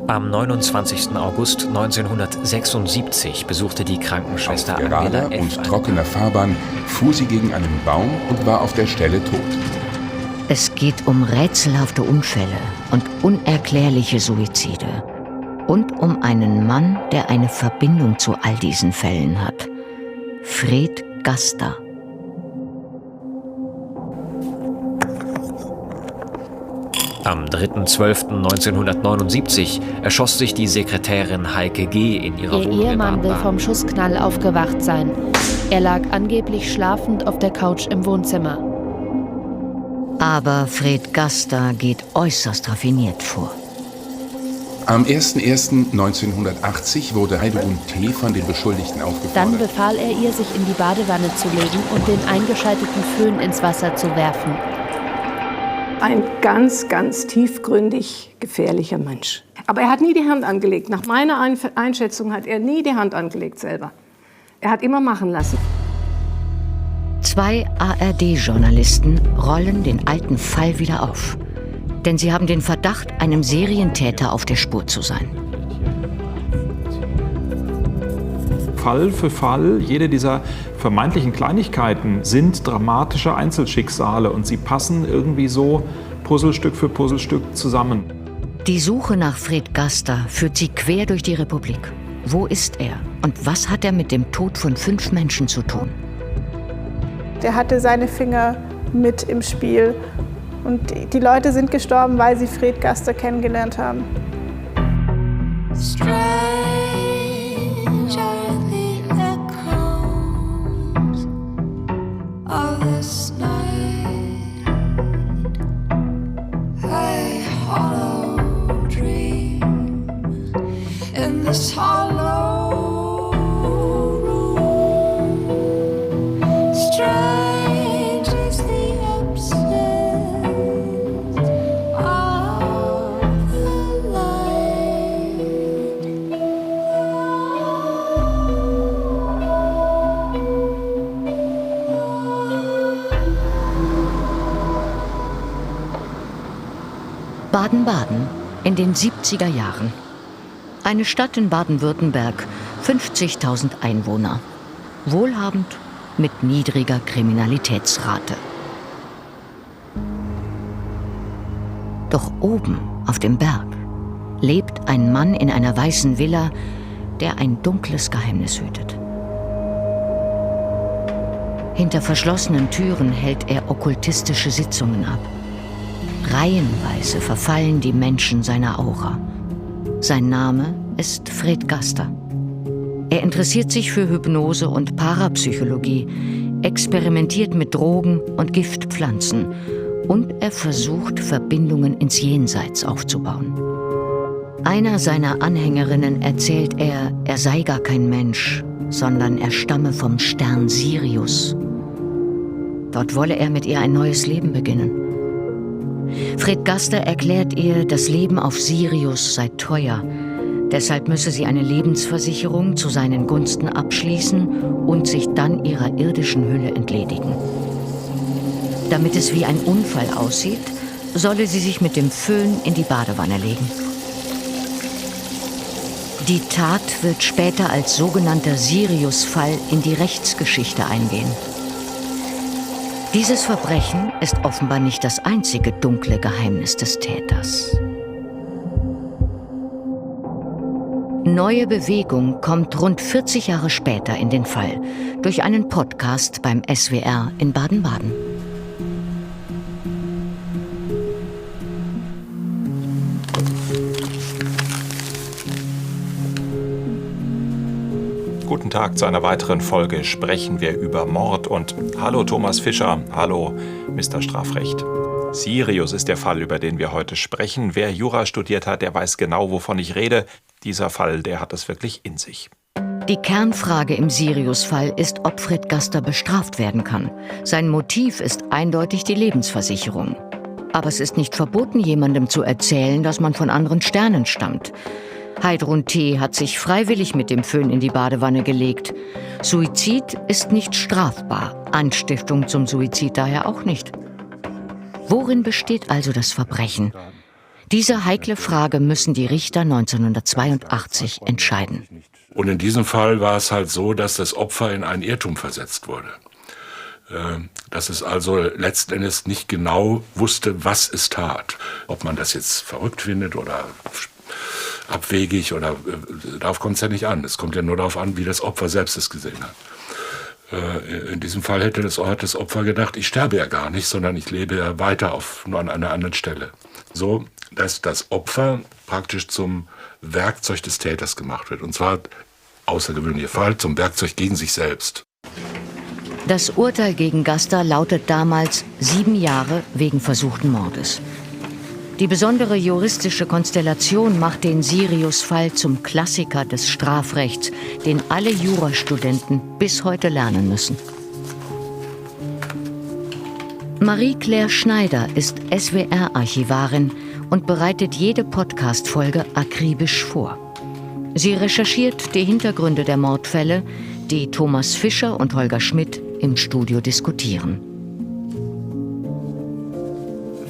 Am 29. August 1976 besuchte die Krankenschwester Auf gerader und trockener Fahrbahn fuhr sie gegen einen Baum und war auf der Stelle tot. Es geht um rätselhafte Unfälle und unerklärliche Suizide. Und um einen Mann, der eine Verbindung zu all diesen Fällen hat. Fred Gaster. Am 3.12.1979 erschoss sich die Sekretärin Heike G. in ihrer Wohnung. Ihr Ehemann will vom Schussknall aufgewacht sein. Er lag angeblich schlafend auf der Couch im Wohnzimmer. Aber Fred Gaster geht äußerst raffiniert vor. Am 01.01.1980 wurde Heidrun T. von den Beschuldigten aufgefordert. Dann befahl er ihr, sich in die Badewanne zu legen und den eingeschalteten Föhn ins Wasser zu werfen. Ein ganz, ganz tiefgründig gefährlicher Mensch. Aber er hat nie die Hand angelegt. Nach meiner Einschätzung hat er nie die Hand angelegt selber. Er hat immer machen lassen. 2 ARD-Journalisten rollen den alten Fall wieder auf. Denn sie haben den Verdacht, einem Serientäter auf der Spur zu sein. Fall für Fall, jede dieser vermeintlichen Kleinigkeiten sind dramatische Einzelschicksale und sie passen irgendwie so Puzzlestück für Puzzlestück zusammen. Die Suche nach Fred Gaster führt sie quer durch die Republik. Wo ist er und was hat er mit dem Tod von 5 Menschen zu tun? Der hatte seine Finger mit im Spiel. Und die Leute sind gestorben, weil sie Fred Gaster kennengelernt haben. Baden-Baden in den 70er Jahren. Eine Stadt in Baden-Württemberg, 50.000 Einwohner. Wohlhabend mit niedriger Kriminalitätsrate. Doch oben auf dem Berg lebt ein Mann in einer weißen Villa, der ein dunkles Geheimnis hütet. Hinter verschlossenen Türen hält er okkultistische Sitzungen ab. Reihenweise verfallen die Menschen seiner Aura. Sein Name ist Fred Gaster. Er interessiert sich für Hypnose und Parapsychologie, experimentiert mit Drogen und Giftpflanzen und er versucht, Verbindungen ins Jenseits aufzubauen. Einer seiner Anhängerinnen erzählt er sei gar kein Mensch, sondern er stamme vom Stern Sirius. Dort wolle er mit ihr ein neues Leben beginnen. Fred Gaster erklärt ihr, das Leben auf Sirius sei teuer. Deshalb müsse sie eine Lebensversicherung zu seinen Gunsten abschließen und sich dann ihrer irdischen Hülle entledigen. Damit es wie ein Unfall aussieht, solle sie sich mit dem Föhn in die Badewanne legen. Die Tat wird später als sogenannter Sirius-Fall in die Rechtsgeschichte eingehen. Dieses Verbrechen ist offenbar nicht das einzige dunkle Geheimnis des Täters. Neue Bewegung kommt rund 40 Jahre später in den Fall durch einen Podcast beim SWR in Baden-Baden. Guten Tag zu einer weiteren Folge Sprechen wir über Mord und hallo Thomas Fischer, hallo Mr. Strafrecht. Sirius ist der Fall, über den wir heute sprechen. Wer Jura studiert hat, der weiß genau, wovon ich rede. Dieser Fall, der hat es wirklich in sich. Die Kernfrage im Sirius-Fall ist, ob Fred Gaster bestraft werden kann. Sein Motiv ist eindeutig die Lebensversicherung. Aber es ist nicht verboten, jemandem zu erzählen, dass man von anderen Sternen stammt. Heidrun T. hat sich freiwillig mit dem Föhn in die Badewanne gelegt. Suizid ist nicht strafbar, Anstiftung zum Suizid daher auch nicht. Worin besteht also das Verbrechen? Diese heikle Frage müssen die Richter 1982 entscheiden. Und in diesem Fall war es halt so, dass das Opfer in einen Irrtum versetzt wurde. Dass es also letzten Endes nicht genau wusste, was es tat. Ob man das jetzt verrückt findet oder abwegig oder darauf kommt es ja nicht an. Es kommt ja nur darauf an, wie das Opfer selbst es gesehen hat. In diesem Fall hat das Opfer gedacht, ich sterbe ja gar nicht, sondern ich lebe ja weiter nur an einer anderen Stelle. So, dass das Opfer praktisch zum Werkzeug des Täters gemacht wird. Und zwar, außergewöhnlicher Fall, zum Werkzeug gegen sich selbst. Das Urteil gegen Gaster lautet damals 7 Jahre wegen versuchten Mordes. Die besondere juristische Konstellation macht den Sirius-Fall zum Klassiker des Strafrechts, den alle Jurastudenten bis heute lernen müssen. Marie-Claire Schneider ist SWR-Archivarin und bereitet jede Podcast-Folge akribisch vor. Sie recherchiert die Hintergründe der Mordfälle, die Thomas Fischer und Holger Schmidt im Studio diskutieren.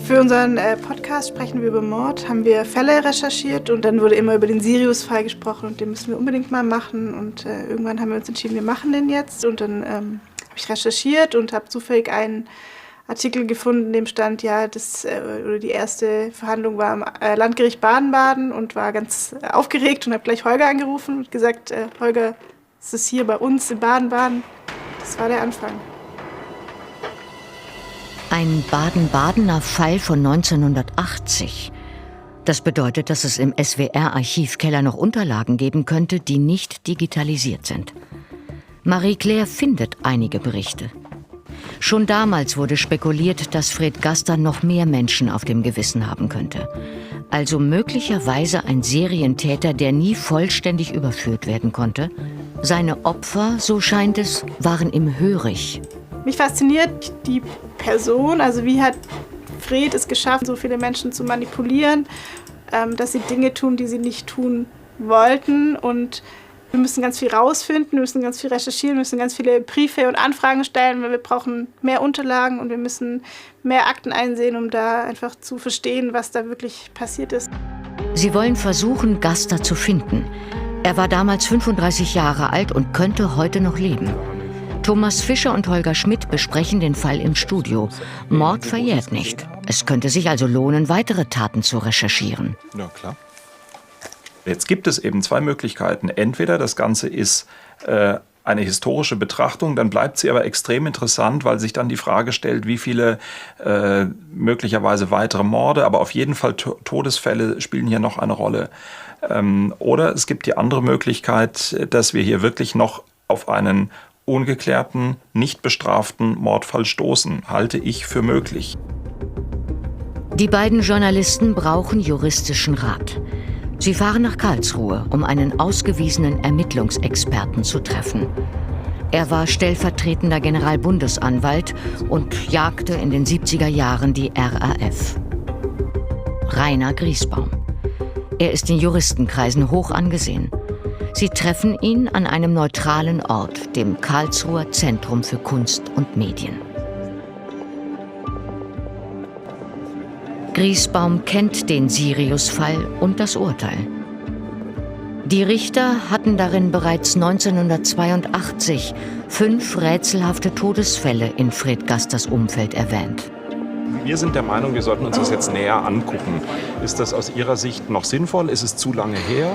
Für unseren Podcast Sprechen wir über Mord haben wir Fälle recherchiert und dann wurde immer über den Sirius-Fall gesprochen und den müssen wir unbedingt mal machen und irgendwann haben wir uns entschieden, wir machen den jetzt und dann habe ich recherchiert und habe zufällig einen Artikel gefunden, in dem stand, ja, die erste Verhandlung war am Landgericht Baden-Baden und war ganz aufgeregt und habe gleich Holger angerufen und gesagt, Holger, ist es hier bei uns in Baden-Baden? Das war der Anfang. Ein Baden-Badener Fall von 1980. Das bedeutet, dass es im SWR-Archivkeller noch Unterlagen geben könnte, die nicht digitalisiert sind. Marie-Claire findet einige Berichte. Schon damals wurde spekuliert, dass Fred Gaster noch mehr Menschen auf dem Gewissen haben könnte. Also möglicherweise ein Serientäter, der nie vollständig überführt werden konnte. Seine Opfer, so scheint es, waren ihm hörig. Mich fasziniert die Person, also wie hat Fred es geschafft, so viele Menschen zu manipulieren, dass sie Dinge tun, die sie nicht tun wollten. Und wir müssen ganz viel rausfinden, wir müssen ganz viel recherchieren, wir müssen ganz viele Briefe und Anfragen stellen, weil wir brauchen mehr Unterlagen und wir müssen mehr Akten einsehen, um da einfach zu verstehen, was da wirklich passiert ist. Sie wollen versuchen, Gaster zu finden. Er war damals 35 Jahre alt und könnte heute noch leben. Thomas Fischer und Holger Schmidt besprechen den Fall im Studio. Mord verjährt nicht. Es könnte sich also lohnen, weitere Taten zu recherchieren. Ja, klar. Jetzt gibt es eben 2 Möglichkeiten. Entweder das Ganze ist eine historische Betrachtung, dann bleibt sie aber extrem interessant, weil sich dann die Frage stellt, wie viele möglicherweise weitere Morde, aber auf jeden Fall Todesfälle spielen hier noch eine Rolle. Oder es gibt die andere Möglichkeit, dass wir hier wirklich noch auf einen ungeklärten, nicht bestraften Mordfall stoßen, halte ich für möglich. Die beiden Journalisten brauchen juristischen Rat. Sie fahren nach Karlsruhe, um einen ausgewiesenen Ermittlungsexperten zu treffen. Er war stellvertretender Generalbundesanwalt und jagte in den 70er Jahren die RAF. Rainer Griesbaum. Er ist in Juristenkreisen hoch angesehen. Sie treffen ihn an einem neutralen Ort, dem Karlsruher Zentrum für Kunst und Medien. Griesbaum kennt den Sirius-Fall und das Urteil. Die Richter hatten darin bereits 1982 5 rätselhafte Todesfälle in Fred Gasters Umfeld erwähnt. Wir sind der Meinung, wir sollten uns das jetzt näher angucken. Ist das aus Ihrer Sicht noch sinnvoll? Ist es zu lange her?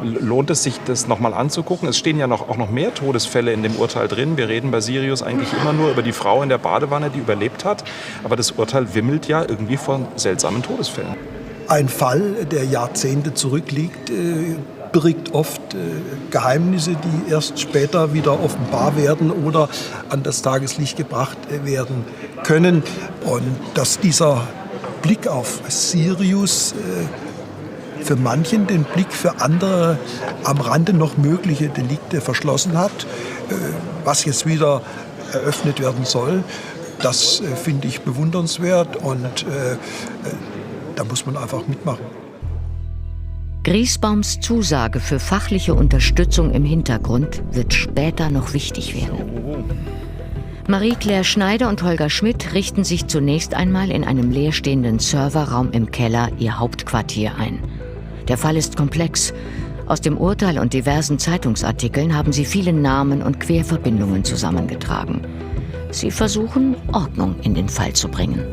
Lohnt es sich, das nochmal anzugucken? Es stehen ja auch noch mehr Todesfälle in dem Urteil drin. Wir reden bei Sirius eigentlich immer nur über die Frau in der Badewanne, die überlebt hat. Aber das Urteil wimmelt ja irgendwie von seltsamen Todesfällen. Ein Fall, der Jahrzehnte zurückliegt, birgt oft Geheimnisse, die erst später wieder offenbar werden oder an das Tageslicht gebracht werden können. Und dass dieser Blick auf Sirius für manchen den Blick für andere am Rande noch mögliche Delikte verschlossen hat, was jetzt wieder eröffnet werden soll, das finde ich bewundernswert und da muss man einfach mitmachen. Griesbaums Zusage für fachliche Unterstützung im Hintergrund wird später noch wichtig werden. Marie-Claire Schneider und Holger Schmidt richten sich zunächst einmal in einem leerstehenden Serverraum im Keller ihr Hauptquartier ein. Der Fall ist komplex. Aus dem Urteil und diversen Zeitungsartikeln haben sie viele Namen und Querverbindungen zusammengetragen. Sie versuchen, Ordnung in den Fall zu bringen.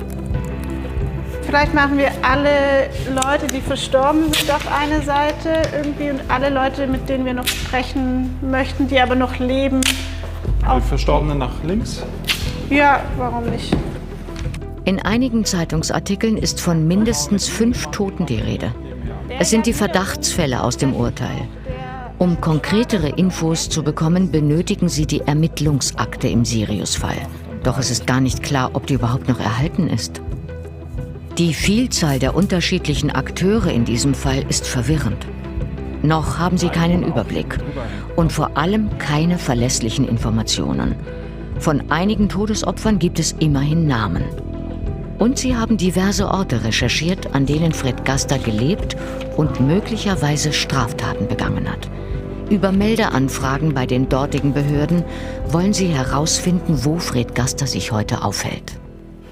Vielleicht machen wir alle Leute, die verstorben sind, auf eine Seite irgendwie und alle Leute, mit denen wir noch sprechen möchten, die aber noch leben. Die Verstorbenen nach links? Ja, warum nicht? In einigen Zeitungsartikeln ist von mindestens 5 Toten die Rede. Es sind die Verdachtsfälle aus dem Urteil. Um konkretere Infos zu bekommen, benötigen sie die Ermittlungsakte im Sirius-Fall. Doch es ist gar nicht klar, ob die überhaupt noch erhalten ist. Die Vielzahl der unterschiedlichen Akteure in diesem Fall ist verwirrend. Noch haben sie keinen Überblick und vor allem keine verlässlichen Informationen. Von einigen Todesopfern gibt es immerhin Namen. Und sie haben diverse Orte recherchiert, an denen Fred Gaster gelebt und möglicherweise Straftaten begangen hat. Über Meldeanfragen bei den dortigen Behörden wollen sie herausfinden, wo Fred Gaster sich heute aufhält.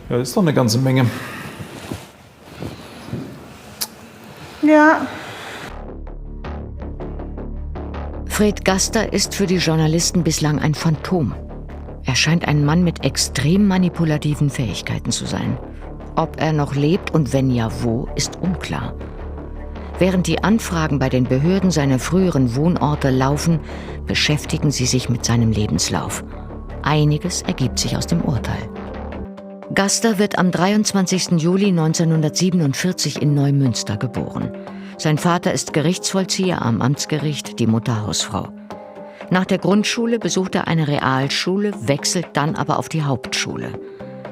Ja, das ist doch eine ganze Menge. Ja. Fred Gaster ist für die Journalisten bislang ein Phantom. Er scheint ein Mann mit extrem manipulativen Fähigkeiten zu sein. Ob er noch lebt und wenn ja wo, ist unklar. Während die Anfragen bei den Behörden seiner früheren Wohnorte laufen, beschäftigen sie sich mit seinem Lebenslauf. Einiges ergibt sich aus dem Urteil. Gaster wird am 23. Juli 1947 in Neumünster geboren. Sein Vater ist Gerichtsvollzieher am Amtsgericht, die Mutter Hausfrau. Nach der Grundschule besucht er eine Realschule, wechselt dann aber auf die Hauptschule.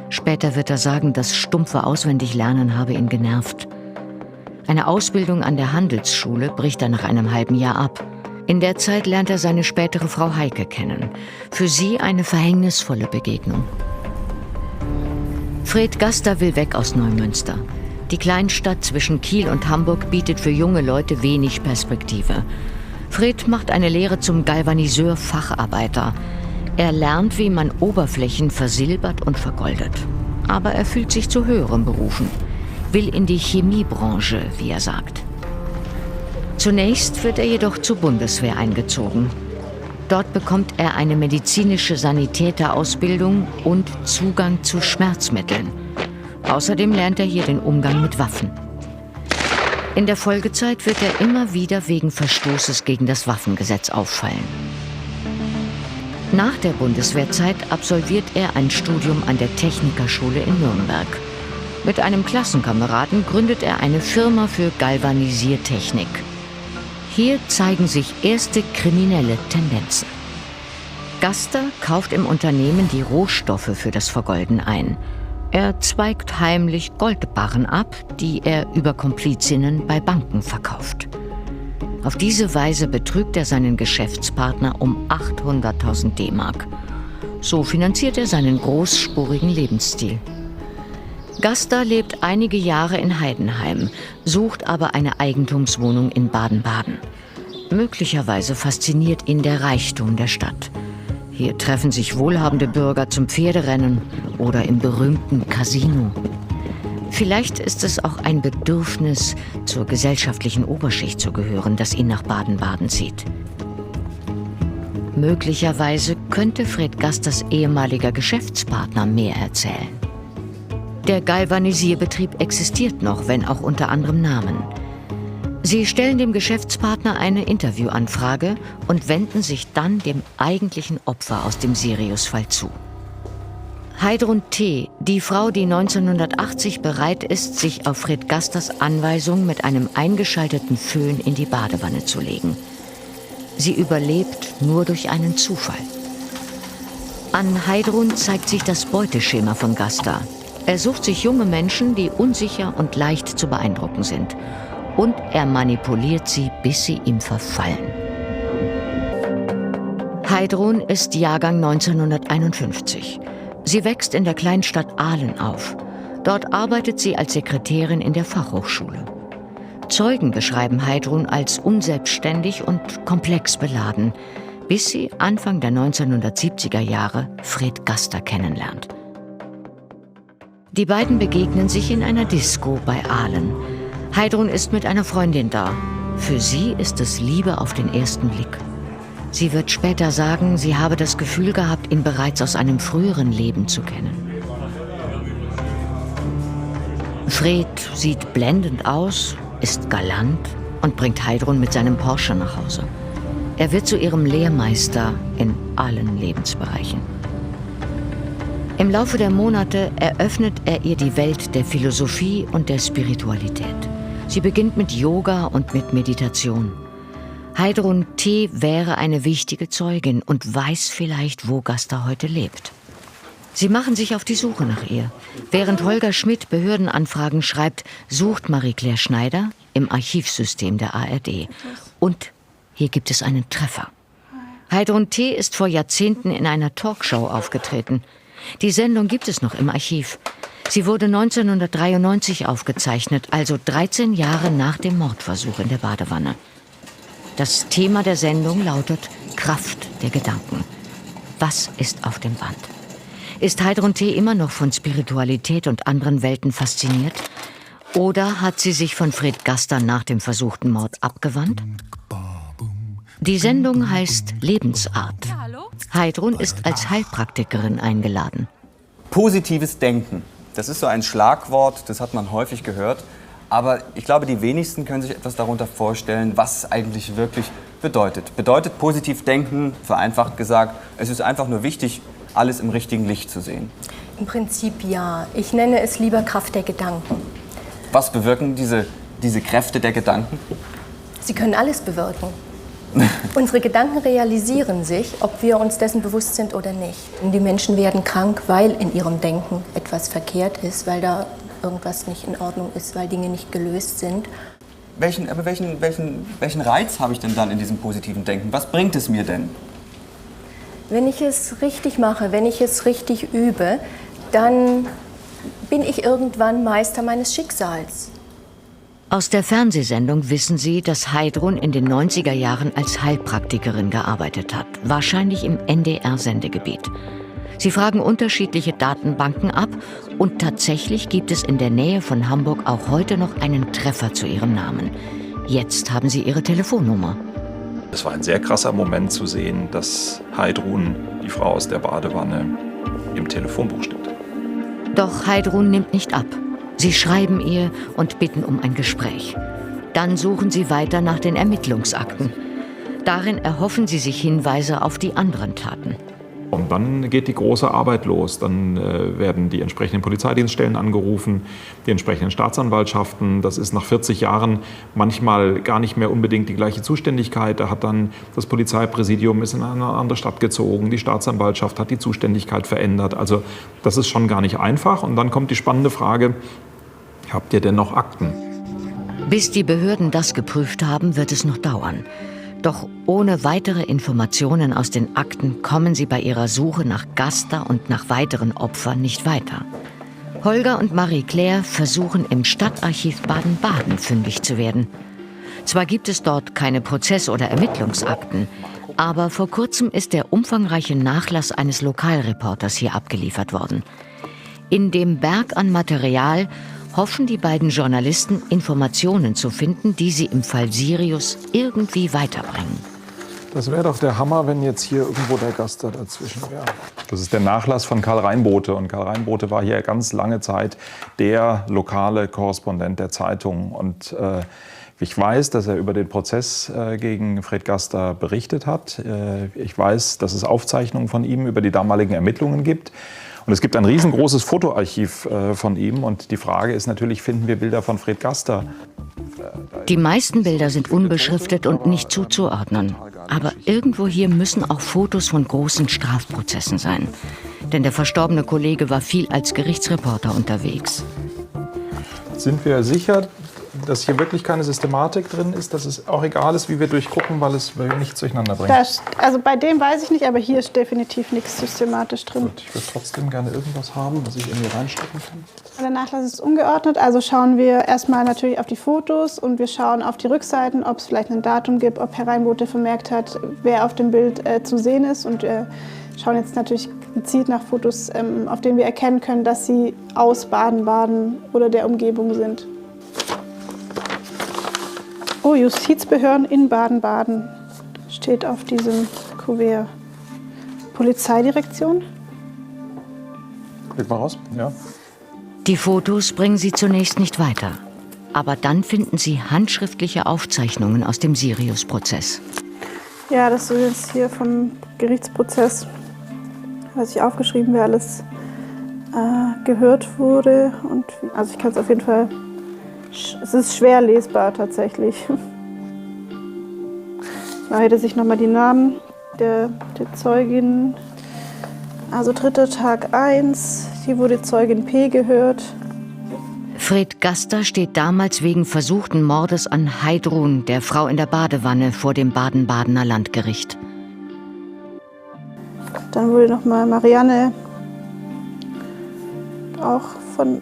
Später wird er sagen, das stumpfe Auswendiglernen habe ihn genervt. Eine Ausbildung an der Handelsschule bricht er nach einem halben Jahr ab. In der Zeit lernt er seine spätere Frau Heike kennen. Für sie eine verhängnisvolle Begegnung. Fred Gaster will weg aus Neumünster. Die Kleinstadt zwischen Kiel und Hamburg bietet für junge Leute wenig Perspektive. Fred macht eine Lehre zum Galvaniseur-Facharbeiter. Er lernt, wie man Oberflächen versilbert und vergoldet. Aber er fühlt sich zu höheren Berufen, will in die Chemiebranche, wie er sagt. Zunächst wird er jedoch zur Bundeswehr eingezogen. Dort bekommt er eine medizinische Sanitäterausbildung und Zugang zu Schmerzmitteln. Außerdem lernt er hier den Umgang mit Waffen. In der Folgezeit wird er immer wieder wegen Verstoßes gegen das Waffengesetz auffallen. Nach der Bundeswehrzeit absolviert er ein Studium an der Technikerschule in Nürnberg. Mit einem Klassenkameraden gründet er eine Firma für Galvanisiertechnik. Hier zeigen sich erste kriminelle Tendenzen. Gaster kauft im Unternehmen die Rohstoffe für das Vergolden ein. Er zweigt heimlich Goldbarren ab, die er über Komplizinnen bei Banken verkauft. Auf diese Weise betrügt er seinen Geschäftspartner um 800.000 D-Mark. So finanziert er seinen großspurigen Lebensstil. Gaster lebt einige Jahre in Heidenheim, sucht aber eine Eigentumswohnung in Baden-Baden. Möglicherweise fasziniert ihn der Reichtum der Stadt. Hier treffen sich wohlhabende Bürger zum Pferderennen oder im berühmten Casino. Vielleicht ist es auch ein Bedürfnis, zur gesellschaftlichen Oberschicht zu gehören, das ihn nach Baden-Baden zieht. Möglicherweise könnte Fred Gasters ehemaliger Geschäftspartner mehr erzählen. Der Galvanisierbetrieb existiert noch, wenn auch unter anderem Namen. Sie stellen dem Geschäftspartner eine Interviewanfrage und wenden sich dann dem eigentlichen Opfer aus dem Sirius-Fall zu. Heidrun T., die Frau, die 1980 bereit ist, sich auf Fred Gasters Anweisung mit einem eingeschalteten Föhn in die Badewanne zu legen. Sie überlebt nur durch einen Zufall. An Heidrun zeigt sich das Beuteschema von Gaster. Er sucht sich junge Menschen, die unsicher und leicht zu beeindrucken sind. Und er manipuliert sie, bis sie ihm verfallen. Heidrun ist Jahrgang 1951. Sie wächst in der Kleinstadt Aalen auf. Dort arbeitet sie als Sekretärin in der Fachhochschule. Zeugen beschreiben Heidrun als unselbstständig und komplex beladen. bis sie Anfang der 1970er Jahre Fred Gaster kennenlernt. Die beiden begegnen sich in einer Disco bei Aalen. Heidrun ist mit einer Freundin da. Für sie ist es Liebe auf den ersten Blick. Sie wird später sagen, sie habe das Gefühl gehabt, ihn bereits aus einem früheren Leben zu kennen. Fred sieht blendend aus, ist galant und bringt Heidrun mit seinem Porsche nach Hause. Er wird zu ihrem Lehrmeister in allen Lebensbereichen. Im Laufe der Monate eröffnet er ihr die Welt der Philosophie und der Spiritualität. Sie beginnt mit Yoga und mit Meditation. Heidrun T. wäre eine wichtige Zeugin und weiß vielleicht, wo Gaster heute lebt. Sie machen sich auf die Suche nach ihr. Während Holger Schmidt Behördenanfragen schreibt, sucht Marie-Claire Schneider im Archivsystem der ARD. Und hier gibt es einen Treffer. Heidrun T. ist vor Jahrzehnten in einer Talkshow aufgetreten. Die Sendung gibt es noch im Archiv. Sie wurde 1993 aufgezeichnet, also 13 Jahre nach dem Mordversuch in der Badewanne. Das Thema der Sendung lautet Kraft der Gedanken. Was ist auf dem Band? Ist Heidrun T. immer noch von Spiritualität und anderen Welten fasziniert? Oder hat sie sich von Fred Gaster nach dem versuchten Mord abgewandt? Die Sendung heißt Lebensart. Heidrun ist als Heilpraktikerin eingeladen. Positives Denken. Das ist so ein Schlagwort, das hat man häufig gehört. Aber ich glaube, die wenigsten können sich etwas darunter vorstellen, was es eigentlich wirklich bedeutet. Bedeutet positiv denken, vereinfacht gesagt, es ist einfach nur wichtig, alles im richtigen Licht zu sehen. Im Prinzip ja. Ich nenne es lieber Kraft der Gedanken. Was bewirken diese Kräfte der Gedanken? Sie können alles bewirken. Unsere Gedanken realisieren sich, ob wir uns dessen bewusst sind oder nicht. Und die Menschen werden krank, weil in ihrem Denken etwas verkehrt ist, weil da irgendwas nicht in Ordnung ist, weil Dinge nicht gelöst sind. Welchen Reiz habe ich denn dann in diesem positiven Denken? Was bringt es mir denn? Wenn ich es richtig mache, wenn ich es richtig übe, dann bin ich irgendwann Meister meines Schicksals. Aus der Fernsehsendung wissen Sie, dass Heidrun in den 90er Jahren als Heilpraktikerin gearbeitet hat, wahrscheinlich im NDR-Sendegebiet. Sie fragen unterschiedliche Datenbanken ab und tatsächlich gibt es in der Nähe von Hamburg auch heute noch einen Treffer zu ihrem Namen. Jetzt haben Sie ihre Telefonnummer. Es war ein sehr krasser Moment zu sehen, dass Heidrun, die Frau aus der Badewanne, im Telefonbuch steht. Doch Heidrun nimmt nicht ab. Sie schreiben ihr und bitten um ein Gespräch. Dann suchen sie weiter nach den Ermittlungsakten. Darin erhoffen sie sich Hinweise auf die anderen Taten. Und dann geht die große Arbeit los. Dann werden die entsprechenden Polizeidienststellen angerufen, die entsprechenden Staatsanwaltschaften. Das ist nach 40 Jahren manchmal gar nicht mehr unbedingt die gleiche Zuständigkeit. Da hat dann das Polizeipräsidium ist in eine andere Stadt gezogen. Die Staatsanwaltschaft hat die Zuständigkeit verändert. Also das ist schon gar nicht einfach. Und dann kommt die spannende Frage, habt ihr denn noch Akten? Bis die Behörden das geprüft haben, wird es noch dauern. Doch ohne weitere Informationen aus den Akten kommen sie bei ihrer Suche nach Gaster und nach weiteren Opfern nicht weiter. Holger und Marie-Claire versuchen im Stadtarchiv Baden-Baden fündig zu werden. Zwar gibt es dort keine Prozess- oder Ermittlungsakten, aber vor kurzem ist der umfangreiche Nachlass eines Lokalreporters hier abgeliefert worden. In dem Berg an Material hoffen die beiden Journalisten, Informationen zu finden, die sie im Fall Sirius irgendwie weiterbringen. Das wäre doch der Hammer, wenn jetzt hier irgendwo der Gaster dazwischen wäre. Das ist der Nachlass von Karl Reinbote. Und Karl Reinbote war hier ganz lange Zeit der lokale Korrespondent der Zeitung. Und ich weiß, dass er über den Prozess gegen Fred Gaster berichtet hat. Ich weiß, dass es Aufzeichnungen von ihm über die damaligen Ermittlungen gibt. Und es gibt ein riesengroßes Fotoarchiv von ihm. Und die Frage ist natürlich, finden wir Bilder von Fred Gaster? Die meisten Bilder sind unbeschriftet und nicht zuzuordnen. Aber irgendwo hier müssen auch Fotos von großen Strafprozessen sein. Denn der verstorbene Kollege war viel als Gerichtsreporter unterwegs. Sind wir sicher, dass hier wirklich keine Systematik drin ist, dass es auch egal ist, wie wir durchgucken, weil wir nichts durcheinander bringen? Also bei dem weiß ich nicht, aber hier ist definitiv nichts systematisch drin. Gut, ich würde trotzdem gerne irgendwas haben, was ich irgendwie reinstecken kann. Der Nachlass ist ungeordnet, also schauen wir erstmal natürlich auf die Fotos und wir schauen auf die Rückseiten, ob es vielleicht ein Datum gibt, ob Herr Reinbothe vermerkt hat, wer auf dem Bild zu sehen ist. Und schauen jetzt natürlich gezielt nach Fotos, auf denen wir erkennen können, dass sie aus Baden-Baden oder der Umgebung sind. Oh, Justizbehörden in Baden-Baden steht auf diesem Kuvert. Polizeidirektion? Klick mal raus, ja. Die Fotos bringen sie zunächst nicht weiter. Aber dann finden sie handschriftliche Aufzeichnungen aus dem Sirius-Prozess. Ja, das ist jetzt hier vom Gerichtsprozess, was ich aufgeschrieben, wer alles gehört wurde. Und, also ich kann es auf jeden Fall, es ist schwer lesbar tatsächlich. Da hätte sich nochmal die Namen der Zeugin. Also 3. Tag 1, hier wurde Zeugin P gehört. Fred Gaster steht damals wegen versuchten Mordes an Heidrun, der Frau in der Badewanne, vor dem Baden-Badener Landgericht. Dann wurde nochmal Marianne auch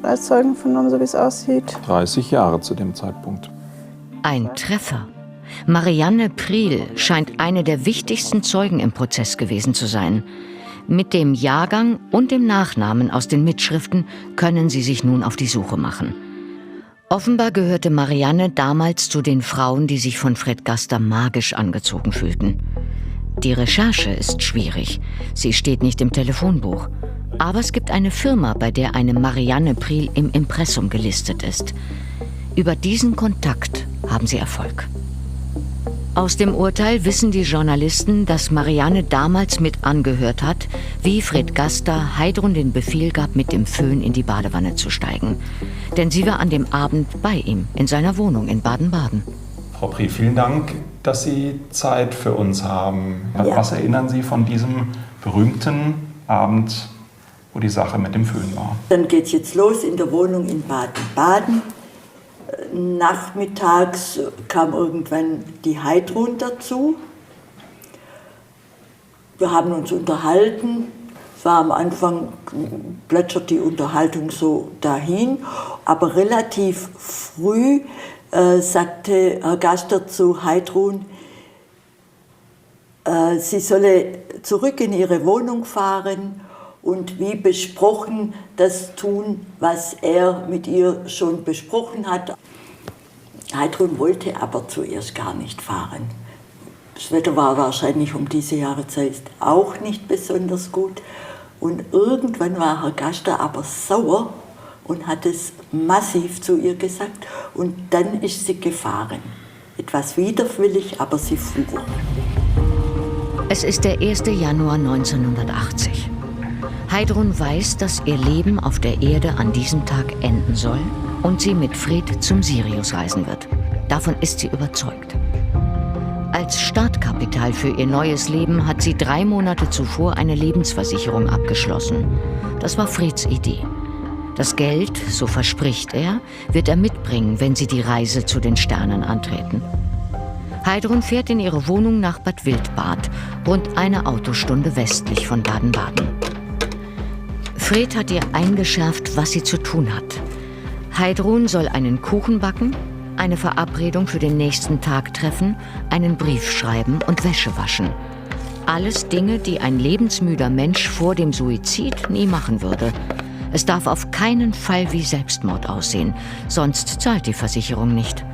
als Zeugen vernommen, so wie es aussieht. 30 Jahre zu dem Zeitpunkt. Ein Treffer. Marianne Priel scheint eine der wichtigsten Zeugen im Prozess gewesen zu sein. Mit dem Jahrgang und dem Nachnamen aus den Mitschriften können sie sich nun auf die Suche machen. Offenbar gehörte Marianne damals zu den Frauen, die sich von Fred Gaster magisch angezogen fühlten. Die Recherche ist schwierig. Sie steht nicht im Telefonbuch. Aber es gibt eine Firma, bei der eine Marianne Priel im Impressum gelistet ist. Über diesen Kontakt haben sie Erfolg. Aus dem Urteil wissen die Journalisten, dass Marianne damals mit angehört hat, wie Fred Gaster Heidrun den Befehl gab, mit dem Föhn in die Badewanne zu steigen. Denn sie war an dem Abend bei ihm, in seiner Wohnung in Baden-Baden. Frau Priel, vielen Dank, dass Sie Zeit für uns haben. Ja. Was erinnern Sie von diesem berühmten Abend, wo die Sache mit dem Föhn war? Dann geht es jetzt los in der Wohnung in Baden-Baden. Nachmittags kam irgendwann die Heidrun dazu. Wir haben uns unterhalten. Es war am Anfang, plätschert die Unterhaltung so dahin. Aber relativ früh sagte Herr Gaster zu Heidrun, sie solle zurück in ihre Wohnung fahren und wie besprochen das tun, was er mit ihr schon besprochen hat. Heidrun wollte aber zuerst gar nicht fahren. Das Wetter war wahrscheinlich um diese Jahreszeit auch nicht besonders gut. Und irgendwann war Herr Gaster aber sauer und hat es massiv zu ihr gesagt. Und dann ist sie gefahren. Etwas widerwillig, aber sie fuhr. Es ist der 1. Januar 1980. Heidrun weiß, dass ihr Leben auf der Erde an diesem Tag enden soll und sie mit Fred zum Sirius reisen wird. Davon ist sie überzeugt. Als Startkapital für ihr neues Leben hat sie 3 Monate zuvor eine Lebensversicherung abgeschlossen. Das war Freds Idee. Das Geld, so verspricht er, wird er mitbringen, wenn sie die Reise zu den Sternen antreten. Heidrun fährt in ihre Wohnung nach Bad Wildbad, rund eine Autostunde westlich von Baden-Baden. Fred hat ihr eingeschärft, was sie zu tun hat. Heidrun soll einen Kuchen backen, eine Verabredung für den nächsten Tag treffen, einen Brief schreiben und Wäsche waschen. Alles Dinge, die ein lebensmüder Mensch vor dem Suizid nie machen würde. Es darf auf keinen Fall wie Selbstmord aussehen, sonst zahlt die Versicherung nicht.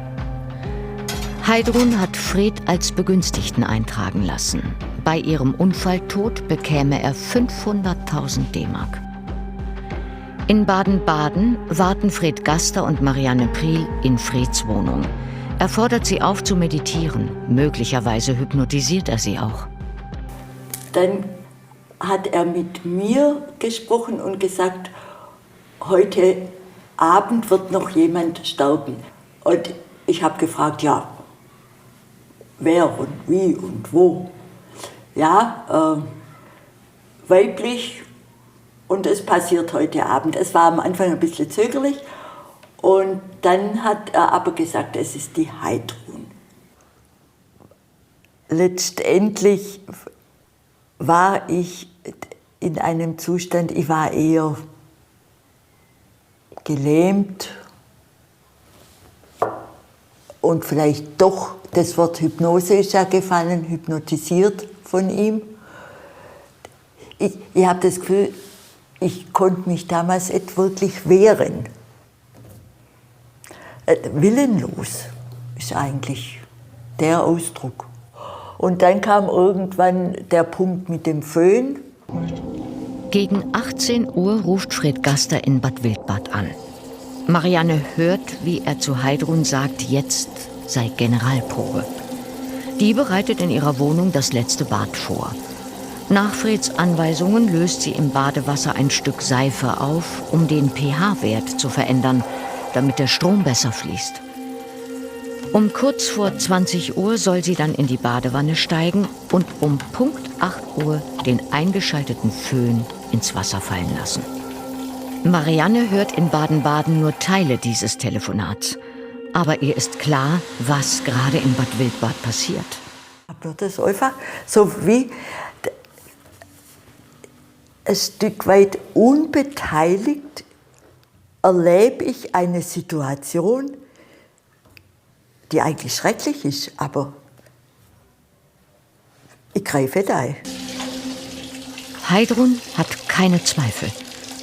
Heidrun hat Fred als Begünstigten eintragen lassen. Bei ihrem Unfalltod bekäme er 500.000 D-Mark. In Baden-Baden warten Fred Gaster und Marianne Priel in Freds Wohnung. Er fordert sie auf zu meditieren. Möglicherweise hypnotisiert er sie auch. Dann hat er mit mir gesprochen und gesagt, heute Abend wird noch jemand sterben. Und ich habe gefragt, ja, wer und wie und wo. Ja, weiblich und es passiert heute Abend. Es war am Anfang ein bisschen zögerlich Und dann hat er aber gesagt, es ist die Heidrun. Letztendlich war ich in einem Zustand, ich war eher gelähmt und vielleicht doch, das Wort Hypnose ist ja gefallen, hypnotisiert von ihm. Ich habe das Gefühl, ich konnte mich damals nicht wirklich wehren. Willenlos ist eigentlich der Ausdruck. Und dann kam irgendwann der Punkt mit dem Föhn. Gegen 18 Uhr ruft Fred Gaster in Bad Wildbad an. Marianne hört, wie er zu Heidrun sagt, jetzt sei Generalprobe. Die bereitet in ihrer Wohnung das letzte Bad vor. Nach Freds Anweisungen löst sie im Badewasser ein Stück Seife auf, um den pH-Wert zu verändern, damit der Strom besser fließt. Um kurz vor 20 Uhr soll sie dann in die Badewanne steigen und um Punkt 8 Uhr den eingeschalteten Föhn ins Wasser fallen lassen. Marianne hört in Baden-Baden nur Teile dieses Telefonats. Aber ihr ist klar, was gerade in Bad Wildbad passiert. Das ist einfach so wie ein Stück weit unbeteiligt erlebe ich eine Situation, die eigentlich schrecklich ist, aber ich greife da ein. Heidrun hat keine Zweifel.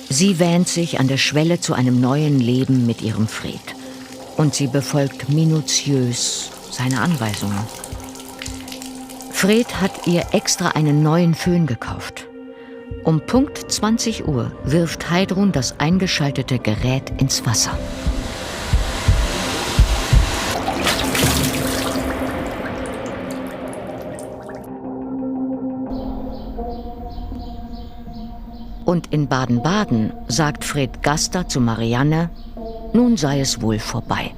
Sie wähnt sich an der Schwelle zu einem neuen Leben mit ihrem Fred. Und sie befolgt minutiös seine Anweisungen. Fred hat ihr extra einen neuen Föhn gekauft. Um Punkt 20 Uhr wirft Heidrun das eingeschaltete Gerät ins Wasser. Und in Baden-Baden sagt Fred Gaster zu Marianne, nun sei es wohl vorbei.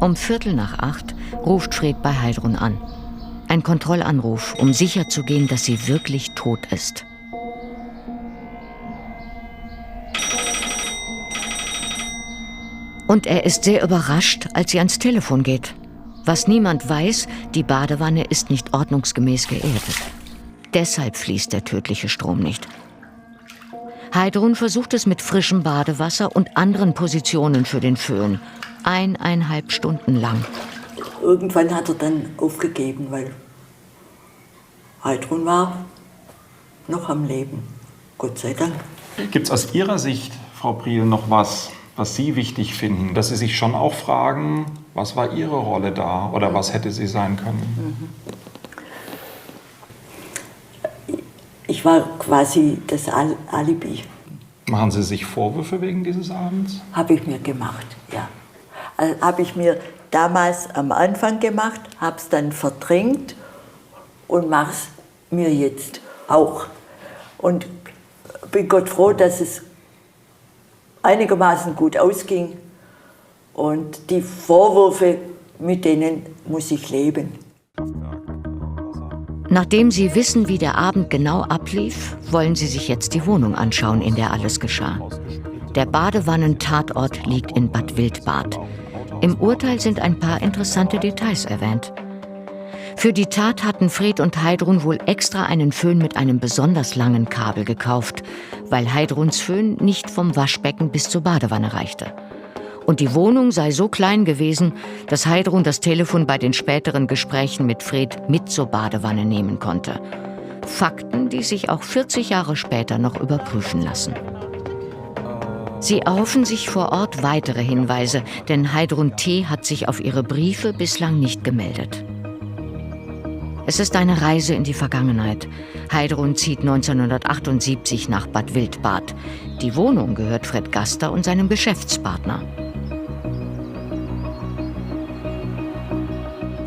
Um 7:45 ruft Fred bei Heidrun an. Ein Kontrollanruf, um sicherzugehen, dass sie wirklich tot ist. Und er ist sehr überrascht, als sie ans Telefon geht. Was niemand weiß, die Badewanne ist nicht ordnungsgemäß geerdet. Deshalb fließt der tödliche Strom nicht. Heidrun versucht es mit frischem Badewasser und anderen Positionen für den Föhn. 1,5 Stunden lang. Irgendwann hat er dann aufgegeben, weil Heidrun war noch am Leben. Gott sei Dank. Gibt es aus Ihrer Sicht, Frau Priel, noch was Sie wichtig finden? Dass Sie sich schon auch fragen, was war Ihre Rolle da oder was hätte sie sein können? Ich war quasi das Alibi. Machen Sie sich Vorwürfe wegen dieses Abends? Habe ich mir gemacht, ja. Also habe ich mir damals am Anfang gemacht, habe es dann verdrängt und mache es mir jetzt auch. Und bin Gott froh, dass es einigermaßen gut ausging. Und die Vorwürfe, mit denen muss ich leben. Nachdem sie wissen, wie der Abend genau ablief, wollen sie sich jetzt die Wohnung anschauen, in der alles geschah. Der Badewannentatort liegt in Bad Wildbad. Im Urteil sind ein paar interessante Details erwähnt. Für die Tat hatten Fred und Heidrun wohl extra einen Föhn mit einem besonders langen Kabel gekauft, weil Heidruns Föhn nicht vom Waschbecken bis zur Badewanne reichte. Und die Wohnung sei so klein gewesen, dass Heidrun das Telefon bei den späteren Gesprächen mit Fred mit zur Badewanne nehmen konnte. Fakten, die sich auch 40 Jahre später noch überprüfen lassen. Sie erhoffen sich vor Ort weitere Hinweise, denn Heidrun T. hat sich auf ihre Briefe bislang nicht gemeldet. Es ist eine Reise in die Vergangenheit. Heidrun zieht 1978 nach Bad Wildbad. Die Wohnung gehört Fred Gaster und seinem Geschäftspartner.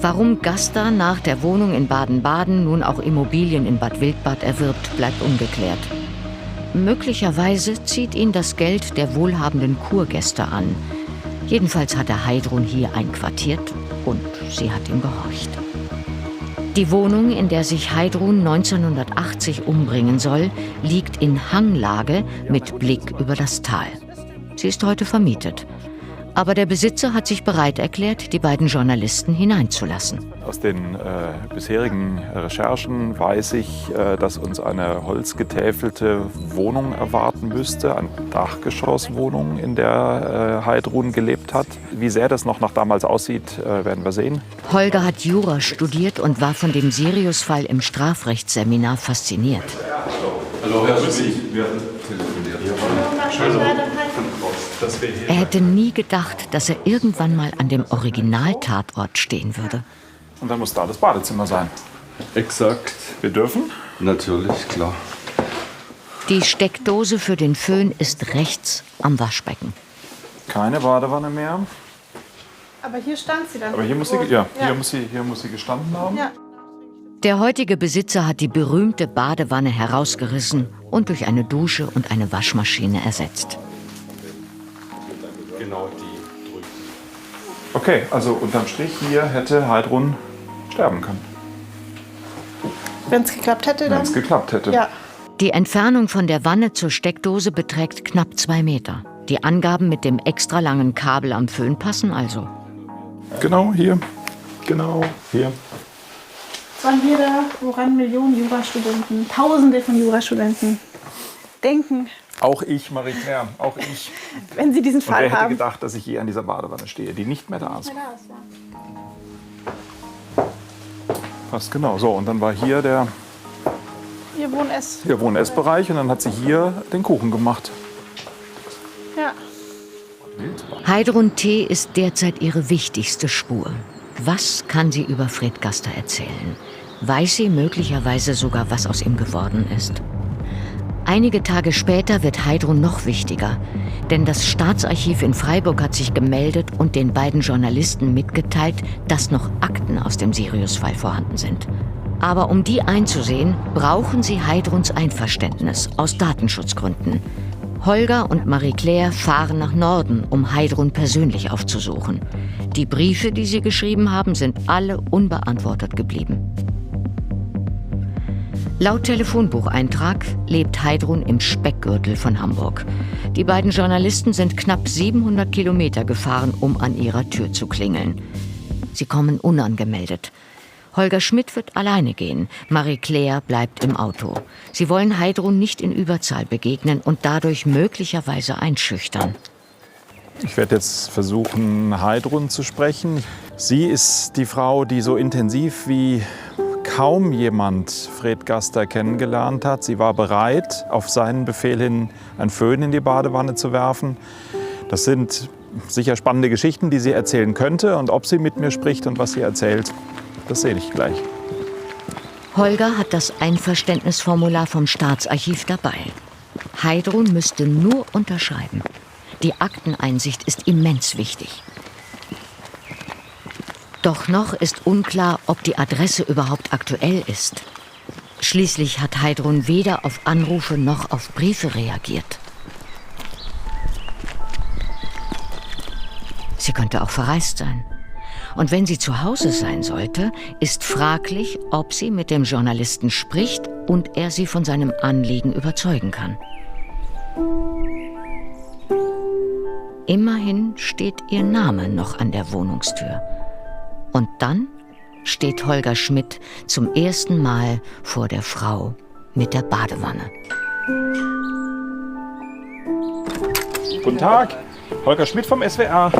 Warum Gaster nach der Wohnung in Baden-Baden nun auch Immobilien in Bad Wildbad erwirbt, bleibt ungeklärt. Möglicherweise zieht ihn das Geld der wohlhabenden Kurgäste an. Jedenfalls hat er Heidrun hier einquartiert und sie hat ihm gehorcht. Die Wohnung, in der sich Heidrun 1980 umbringen soll, liegt in Hanglage mit Blick über das Tal. Sie ist heute vermietet. Aber der Besitzer hat sich bereit erklärt, die beiden Journalisten hineinzulassen. Aus den bisherigen Recherchen weiß ich, dass uns eine holzgetäfelte Wohnung erwarten müsste, eine Dachgeschosswohnung, in der Heidrun gelebt hat. Wie sehr das noch nach damals aussieht, werden wir sehen. Holger hat Jura studiert und war von dem Sirius-Fall im Strafrechtsseminar fasziniert. Hallo, Herr Schmidt. Wir telefoniert. Er hätte nie gedacht, dass er irgendwann mal an dem Originaltatort stehen würde. Und dann muss da das Badezimmer sein. Exakt. Wir dürfen? Natürlich, klar. Die Steckdose für den Föhn ist rechts am Waschbecken. Keine Badewanne mehr. Aber hier stand sie dann. Aber hier muss sie, ja, hier muss sie gestanden haben. Ja. Der heutige Besitzer hat die berühmte Badewanne herausgerissen und durch eine Dusche und eine Waschmaschine ersetzt. Genau die drüben. Okay, also unterm Strich hier hätte Heidrun sterben können. Wenn es geklappt hätte, dann? Wenn es geklappt hätte. Ja. Die Entfernung von der Wanne zur Steckdose beträgt knapp 2 Meter. Die Angaben mit dem extra langen Kabel am Föhn passen also. Genau hier. Genau hier. Das waren hier da, woran Millionen Jurastudenten, Tausende von Jurastudenten denken. Auch ich, Marie-Claire, auch ich. Wenn sie diesen Und Fall wer hätte haben. gedacht, dass ich je an dieser Badewanne stehe, die nicht mehr da ist. Fast genau. So, und dann war hier der Ihr Wohn-Ess. Wohn-Ess-Bereich und dann hat sie hier den Kuchen gemacht. Ja. Heidrun T. ist derzeit ihre wichtigste Spur. Was kann sie über Fred Gaster erzählen? Weiß sie möglicherweise sogar, was aus ihm geworden ist? Einige Tage später wird Heidrun noch wichtiger, denn das Staatsarchiv in Freiburg hat sich gemeldet und den beiden Journalisten mitgeteilt, dass noch Akten aus dem Sirius-Fall vorhanden sind. Aber um die einzusehen, brauchen sie Heidruns Einverständnis aus Datenschutzgründen. Holger und Marie-Claire fahren nach Norden, um Heidrun persönlich aufzusuchen. Die Briefe, die sie geschrieben haben, sind alle unbeantwortet geblieben. Laut Telefonbucheintrag lebt Heidrun im Speckgürtel von Hamburg. Die beiden Journalisten sind knapp 700 Kilometer gefahren, um an ihrer Tür zu klingeln. Sie kommen unangemeldet. Holger Schmidt wird alleine gehen. Marie-Claire bleibt im Auto. Sie wollen Heidrun nicht in Überzahl begegnen und dadurch möglicherweise einschüchtern. Ich werde jetzt versuchen, Heidrun zu sprechen. Sie ist die Frau, die so intensiv wie kaum jemand Fred Gaster kennengelernt hat. Sie war bereit, auf seinen Befehl hin einen Föhn in die Badewanne zu werfen. Das sind sicher spannende Geschichten, die sie erzählen könnte. Und ob sie mit mir spricht und was sie erzählt, das sehe ich gleich. Holger hat das Einverständnisformular vom Staatsarchiv dabei. Heidrun müsste nur unterschreiben. Die Akteneinsicht ist immens wichtig. Doch noch ist unklar, ob die Adresse überhaupt aktuell ist. Schließlich hat Heidrun weder auf Anrufe noch auf Briefe reagiert. Sie könnte auch verreist sein. Und wenn sie zu Hause sein sollte, ist fraglich, ob sie mit dem Journalisten spricht und er sie von seinem Anliegen überzeugen kann. Immerhin steht ihr Name noch an der Wohnungstür. Und dann steht Holger Schmidt zum ersten Mal vor der Frau mit der Badewanne. Guten Tag, Holger Schmidt vom SWR.